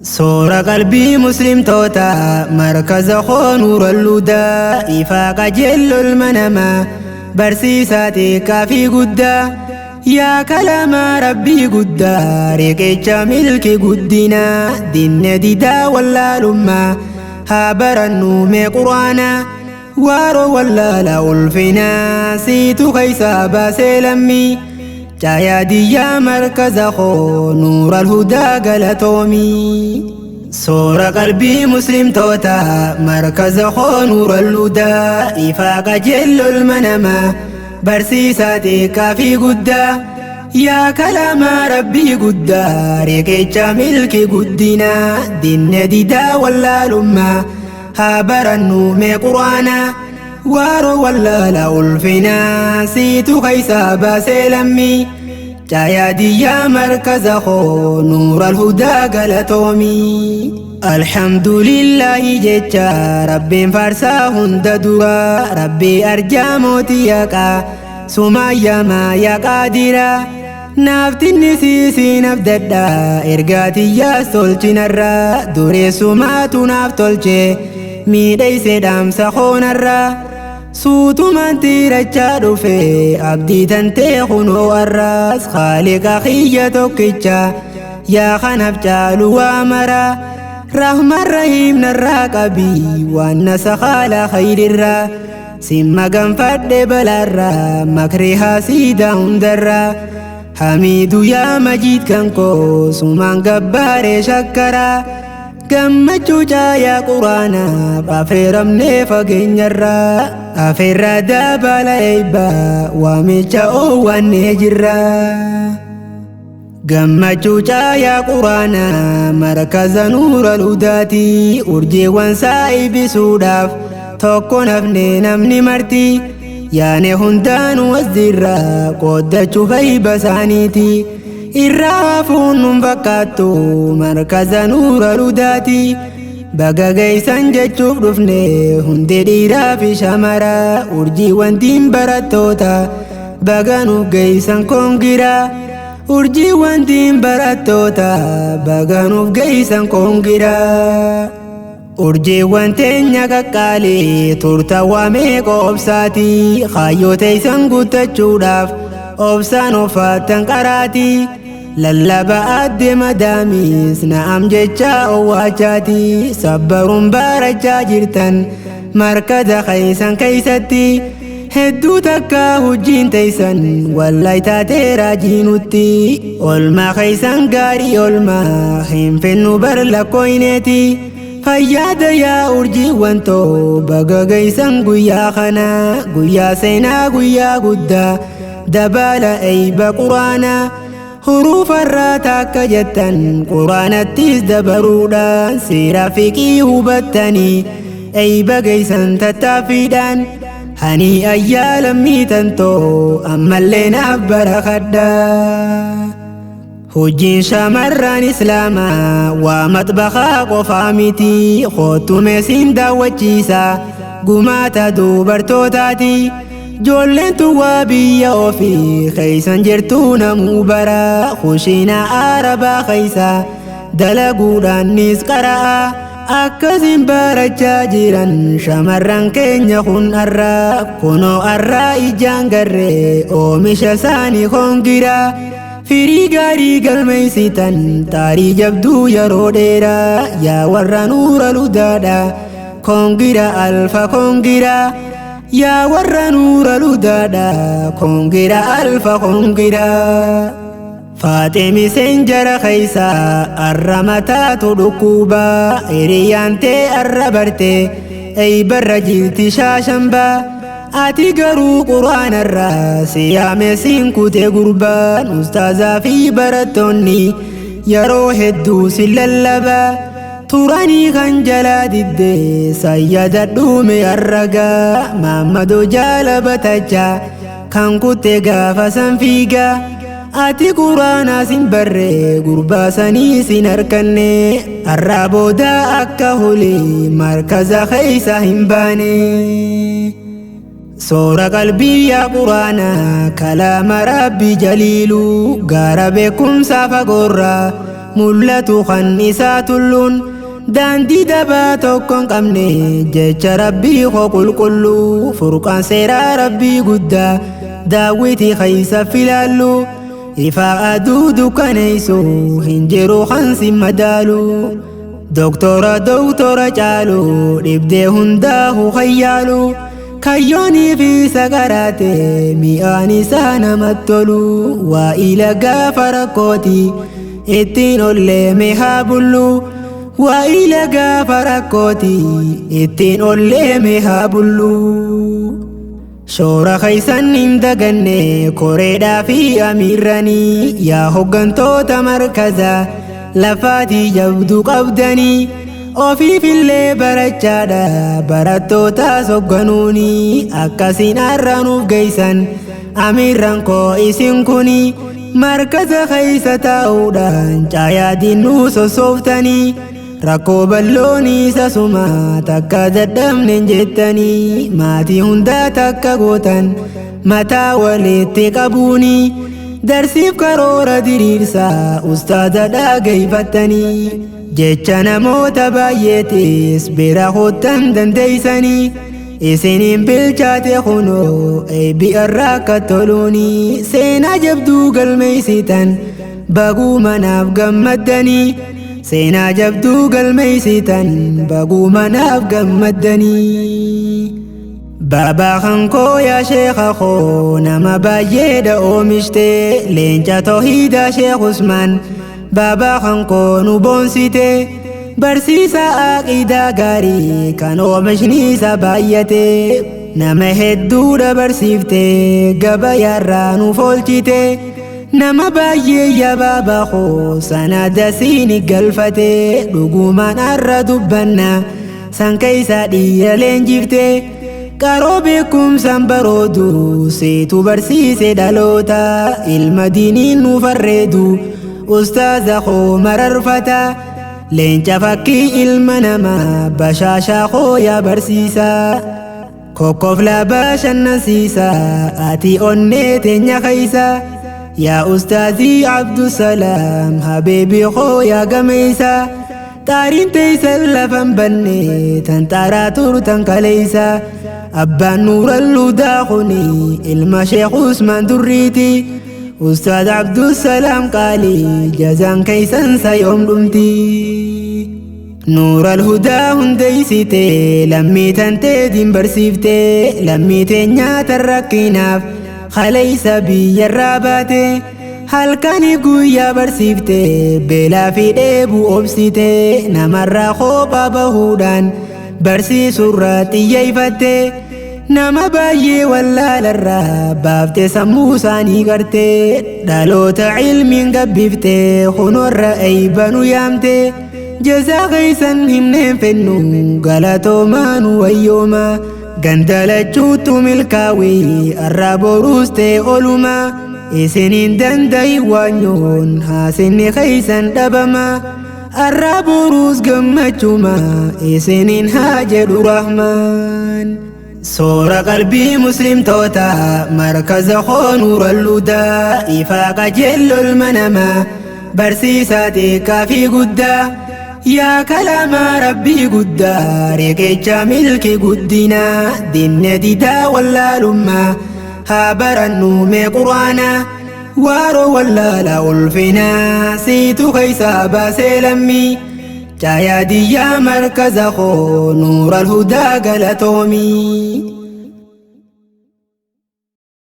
سورة قلبي مسلم توتا مركز نور الهدى إفاق جل المنما برسيساتي كافي قدا يا كلام ربي قدا ريكيش ملكي قدنا دين ديدا ولا لما هابر النوم قرانا وارو ولا لألفنا سيتو خيسا باسلمي جايا ديا مركز نور الهدى قلتومي سورة قلبي مسلم توتا مركز نور الهدى إفاق جل المنما برسيساتي كافي قدا يا كلام ربي قدا ريكيش ملكي قدنا دين ديدا ولا لما هابر النوم قرانا وارو ولا لألفنا سيتو خيسا باسلمي جايا ديا مركز نور الهدى قلتومي الحمد لله جيتشا ربي فارسا هند درا ربي أرجا موتيكا سمايا ما يا قادرا نافت النسيسي نفددا إرقاتي يا سولتي نرى دوري سماتو نافتولشي ميدي سيدام سخون الرا سوتو من تيرجا دوفي عبدي تنتي خنو الراس خالق خيّة توكيجا يا خنب جالو وامرا رحمة الرحيم نراقبي والناس خال خير الرا سيما قنفد بلارا مكرها سيدا هندرا حميد يا مجيد كنكو سمان قبار شكرا gammachuu caayaa quraanaa afeeramnee fageenyarraa afeerraa daabala eebbaa waamicha oowwannee jirra. gammachuu caayaa quraanaa markaza nuura ludaati urjiiwwan saa'ibisuudhaaf tokko nafnee namni marti yaane hundaanuu as jirra qooddachuu fayyiba isaaniiti. irraafuun nun fakkaattu markaza nuura ludaati baga geessan jechuuf dhufne hundi dhiiraa fi shamara urjiiwwan diin barattoota baga nuuf geessan koongira urjiiwwan diin barattoota baga nuuf geessan koongira urjiiwwan teenya qaqqaalee turta waamee qoobsaati kaayyoo teessan guuttachuudhaaf obsaan ofaattan qaraati lallaba adde madaamis na'am jecha owwaachaati sabbaruun baarachaa jirtan markaza keeysan keeysatti hedduu takka hujjiin teeysan wallaahi taatee raajiinutti olmaa keeysan gaarii olmaa hin fennu bar lakkooyneeti fayyaada yaa urjiiwwan too baga geeysan guyyaa kana guyyaa seenaa guyyaa guddaa dabala eeyba quraana huruuf irraa takka jettan quraanattis dabaruudhaan seera fiqii hubattanii eeyba geeysan tattaaffiidhaan hanii ayyaa lammiitan too ammallee naaf barakadha. hojiin shamarran islaamaa waa maxbaxaa qofaa miti kootume siin daawwachiisa gumaata dubartootaati. joolleen tuwaa biyya ofii keeysan jirtuu namuu bara kushiina arabaa keeysa dalaguudhaanis qara'a akkasiin barachaa jiran shamarran keenya kun arraa kunoo arraa ijaan garree oomisha isaanii koongira firii gaarii galmeeysitan taarii jabduu yeroo dheeraa yaa warra nuura ludaadha koongira alfa koongira yaa warra nuura ludaadha koongira alfa koongira faaxemi seenjara keeysa arra mataatu dhukkuba hiriyaantee arra barte eeybarra jirti shaashamba ati garuu quraanarra siyaame siin kute gurbaan ustaazaa fi barattoonni yeroo hedduu sin lallaba turanii kan jalaa didde sayyadadhuume arragaa maammado jaalabatacha kan kutte gaafa san fiiga ati quraanaa sin barree gurbaasanii sin harkanne arraa booda akka holee markaza keeysa hin baane. soora qalbii yaa quraanaa kalaama rabbi jaliilu gaara beekumsaa fagoorraa mul'atu kan isaa tulluun daandii dabaa tokkoon qabne jecha rabbii koo qulqulluu furqaan seeraa rabbii guddaa daawwitii keessa filaallu ifaa aduu dukkaneessu hin jiru kan si madaalu doktora caalu dhibdee hundaa'u hayyaalu kayyoonii fi sagaraate mi'aan isaa namatti tolu waa'ila gaafa rakkooti ittiin olleeme haa bullu waa'ila gaafa rakkooti ittiin olleeme haa bullu shoora keeysan hin daganne koreedhaa fi amiirranii yaa hoggantoota markazaa lafaatii jabduu qabdanii ofiifillee barachaadha barattootaas hogganuuni akkasiin arraanuuf geeysan amiirran koo isin kuni markaza keeysa taa'uudhaan caayaadiin nu sossooftanii rakkoo balloonii sasuma takka dadhabnen jettanii maatii hundaa takka gootan mataa walitti qabuuni darsiif karoora diriirsaa ustaaza dhageeyfattanii jecha namoota baay'eetis bira hoottan dandeeysanii isiniin bilchaate kunoo eebbi'arraa akka toluuni seenaa jabduu galmeeysitan baguu manaaf gammaddanii seenaa jabduu galmeeysitan baguu manaaf gammaddanii Baba khankoo yaa sheekha koo nama baay'eedha oomishte leenca toohiida sheekh Usmaan Baba khankoo nu boonsite barsiisa aqiidaa gaarii kan oomishni isa baay'ate nama hedduudha barsiifte gabayaarraa nuuf oolchite nama baay'ee yaa Baba koo sanada siini galfate dhugumaan arra dubbanna san keeysa dhiira leenjifte Qaroo beekumsaan baroodu seetu barsiise dhaloota ilma diiniin nu farreedu ustaaza koo mararfata leenca fakkii ilma namaa bashaashaa koo yaa barsiisa kokkoflaa bashannansiisa ati onnee teenya keeysa yaa ustaazii Abdusalaam habeebii koo yaa gameeysa taariin teeysan lafan banne tan xaaraa turtan kaleeysa Abbaan Nuural Hudaa kuni ilma Sheekh Usmaan Durriiti Ustaaz Abdusalaam Qaalii jazaan keeysan sayoom dhumti Nuural Hudaa hundeeysite lammii tanteetiin barsiifte lammii teenyaatan rakkinaaf kaleeysa biyyarraa baate halkanii guyyaa barsiifte beelaa fi dheebuu obsite namarraa kophaa bahuudhaan barsiisurraa xiyyeeyfatte nama baay'ee wallaalarraa baafte sammuu isaanii garte dhaloota ilmiin gabbifte kunorra eeybanu yaamte jazaa keeysan himneen fennu galatoomaa nu wayyooma gandalachuutu milkaawii arraa boruuste oluma isiniin dandayi waanyoon haasinni keeysan dhabama arraa boruus gammachuma isiniin haa jedhu rahmaan Soora qalbii muslimtoota markaza koo Nuural Hudaa ifaa qajeello ilma namaa barsiisaa xiqqaa fi guddaa yaa kalaamaa rabbii guddaa riqicha milki guddinaa dinne didaa wallaalummaa haa barannu mee quraanaa waaroo wallaala ulfinaa siitu keeysaa baasee lammii Jaya diya markaza kho Nuural Hudaa galatoomi